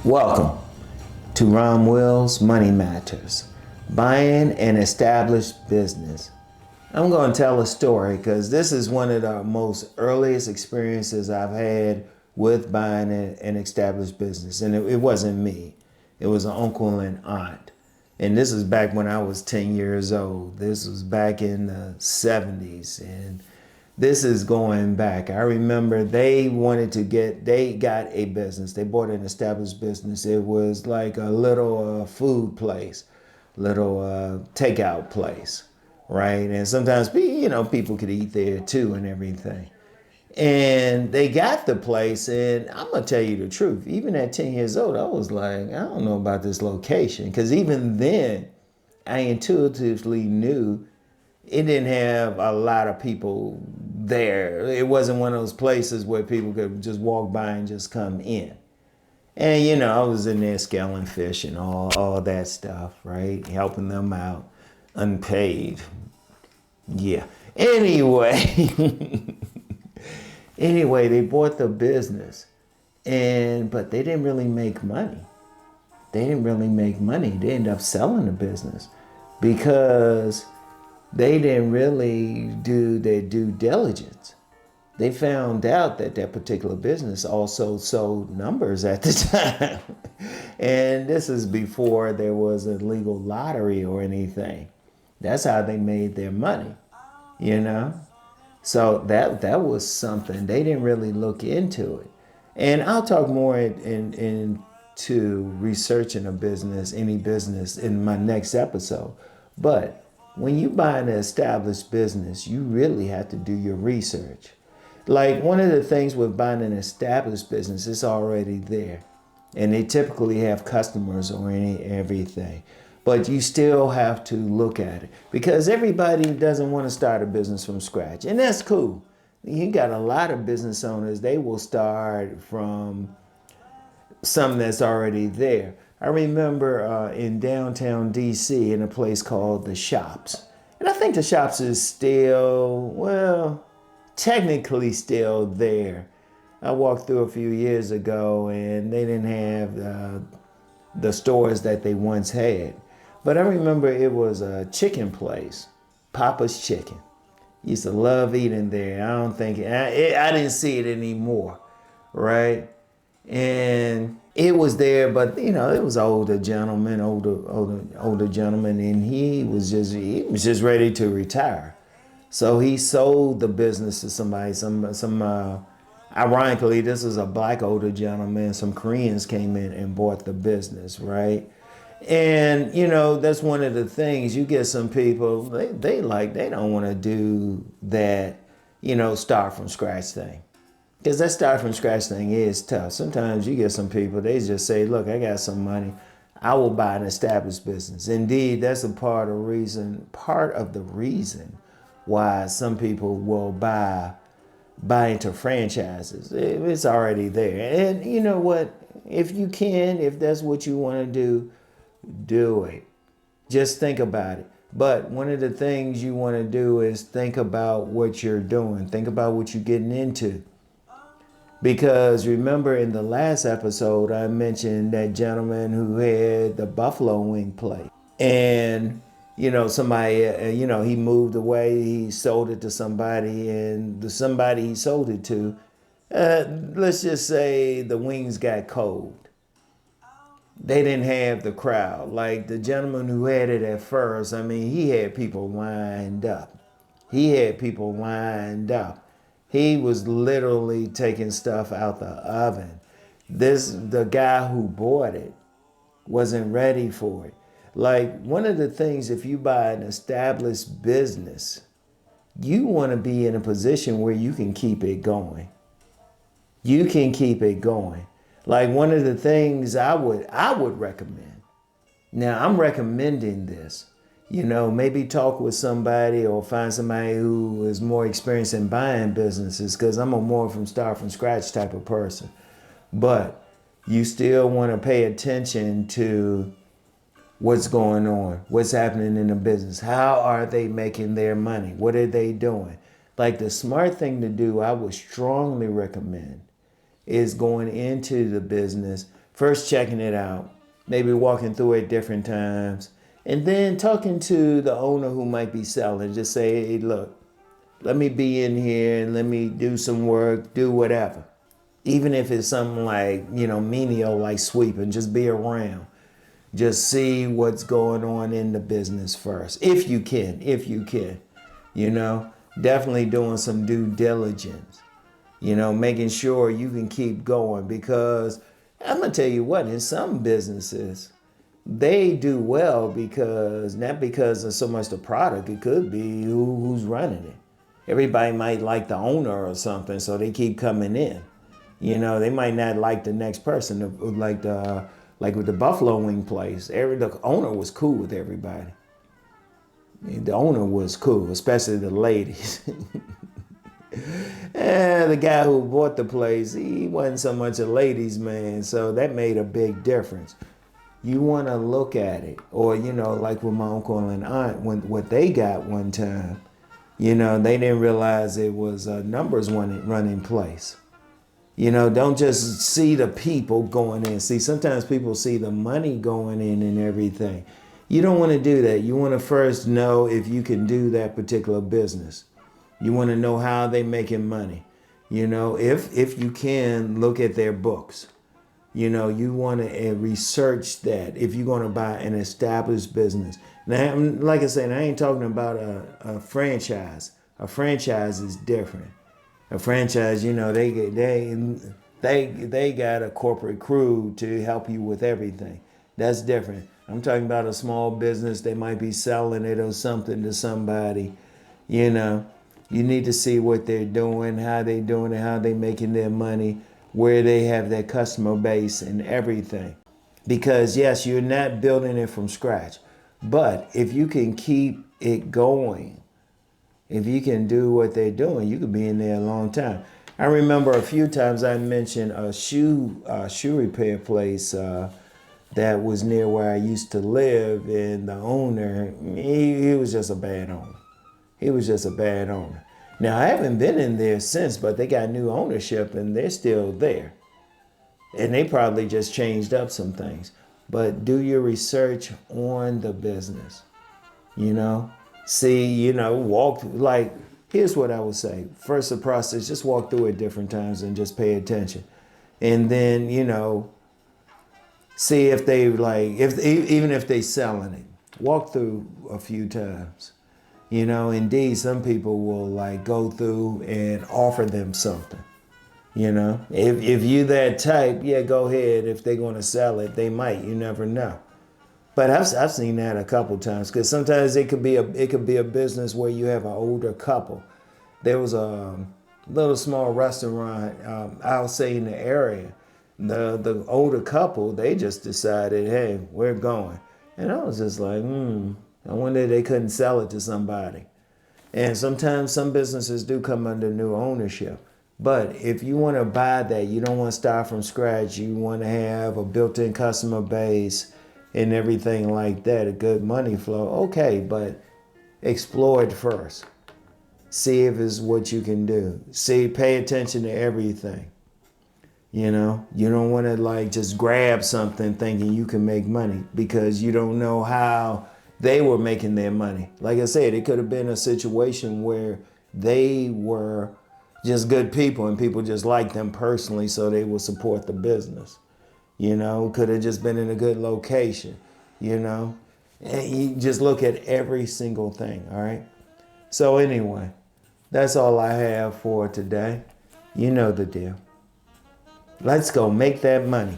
Welcome to Rom Wills Money Matters, buying an established business. I'm going to tell a story because this is one of the most earliest experiences I've had with buying an established business. And it wasn't me. It was an uncle and aunt. And this is back when I was 10 years old. This was back in the 70s. And this is going back. I remember they got a business. They bought an established business. It was like a little food place, little takeout place, right? And sometimes, people could eat there too and everything. And they got the place, and I'm going to tell you the truth. Even at 10 years old, I was like, I don't know about this location. Because even then, I intuitively knew it didn't have a lot of people there. It wasn't one of those places where people could just walk by and just come in. And, I was in there scaling fish and all that stuff, right? Helping them out, unpaid. Yeah. Anyway, they bought the business, but they didn't really make money. They ended up selling the business because they didn't really do their due diligence. They found out that particular business also sold numbers at the time. And this is before there was a legal lottery or anything. That's how they made their money, So that was something. They didn't really look into it. And I'll talk more into researching any business in my next episode. But when you buy an established business, you really have to do your research. Like one of the things with buying an established business, it's already there. And they typically have customers or everything. But you still have to look at it because everybody doesn't want to start a business from scratch. And that's cool. You got a lot of business owners, they will start from something that's already there. I remember in downtown DC in a place called The Shops. And I think The Shops is still, technically still there. I walked through a few years ago and they didn't have the stores that they once had. But I remember it was a chicken place, Papa's Chicken. Used to love eating there. I didn't see it anymore, right? And it was there, but it was an older gentleman, and he was just ready to retire. So he sold the business to somebody. Ironically, this is a black older gentleman. Some Koreans came in and bought the business, right? And that's one of the things. You get some people, they don't want to do that, start from scratch thing. Because that start from scratch thing is tough. Sometimes you get some people, they just say, look, I got some money. I will buy an established business. Indeed, that's part of the reason why some people will buy into franchises. It's already there. And you know what? If that's what you want to do it. Just think about it. But one of the things you want to do is think about what you're doing. Think about what you're getting into. Because remember in the last episode, I mentioned that gentleman who had the buffalo wing place. And, somebody, he moved away, he sold it to somebody, and the somebody he sold it to, let's just say the wings got cold. They didn't have the crowd. Like the gentleman who had it at first, he had people lined up. He was literally taking stuff out the oven. The guy who bought it wasn't ready for it. Like one of the things, if you buy an established business, you want to be in a position where you can keep it going. Like one of the things I would recommend. Now I'm recommending this. Maybe talk with somebody or find somebody who is more experienced in buying businesses because I'm a more from start from scratch type of person. But you still want to pay attention to what's going on, what's happening in the business. How are they making their money? What are they doing? Like the smart thing to do, I would strongly recommend, is going into the business First checking it out, maybe walking through it different times, and then talking to the owner who might be selling. Just say, hey, look, let me be in here and let me do some work, do whatever. Even if it's something like, menial, like sweeping, just be around. Just see what's going on in the business first, if you can, definitely doing some due diligence, making sure you can keep going, because I'm going to tell you what, in some businesses, they do well because, not because of so much the product, it could be who's running it. Everybody might like the owner or something, so they keep coming in. They might not like the next person, like with the Buffalo Wing place. The owner was cool with everybody. The owner was cool, especially the ladies. And the guy who bought the place, he wasn't so much a ladies' man, so that made a big difference. You want to look at it, or like with my uncle and aunt, what they got one time. They didn't realize it was numbers running place. Don't just see the people going in. See, sometimes people see the money going in and everything. You don't want to do that. You want to first know if you can do that particular business. You want to know how they're making money. If you can, look at their books. You want to research that if you're going to buy an established business. Now, like I said, I ain't talking about a franchise. A franchise is different. A franchise, they got a corporate crew to help you with everything. That's different. I'm talking about a small business. They might be selling it or something to somebody. You need to see what they're doing, how they doing it, how they making their money, where they have their customer base and everything. Because yes, you're not building it from scratch. But if you can keep it going, if you can do what they're doing, you could be in there a long time. I remember a few times I mentioned a shoe repair place that was near where I used to live, and the owner, he was just a bad owner. He was just a bad owner. Now, I haven't been in there since, but they got new ownership and they're still there. And they probably just changed up some things. But do your research on the business, See, here's what I would say. First, the process, just walk through it different times and just pay attention. And then, see if they even if they selling it, walk through a few times. Indeed, some people will go through and offer them something. If you that type, yeah, go ahead. If they're going to sell it, they might. You never know. But I've seen that a couple times, because sometimes it could be a business where you have an older couple. There was a little small restaurant, I'll say, in the area. The older couple, they just decided, hey, we're going. And I was just like, I wonder if they couldn't sell it to somebody. And sometimes some businesses do come under new ownership. But if you want to buy that, you don't want to start from scratch. You want to have a built-in customer base and everything like that, a good money flow. Okay, but explore it first. See if it's what you can do. Pay attention to everything. You don't want to just grab something thinking you can make money, because you don't know how they were making their money. Like I said, it could have been a situation where they were just good people and people just liked them personally, so they will support the business. Could have just been in a good location, And you just look at every single thing, all right? So anyway, that's all I have for today. You know the deal. Let's go make that money.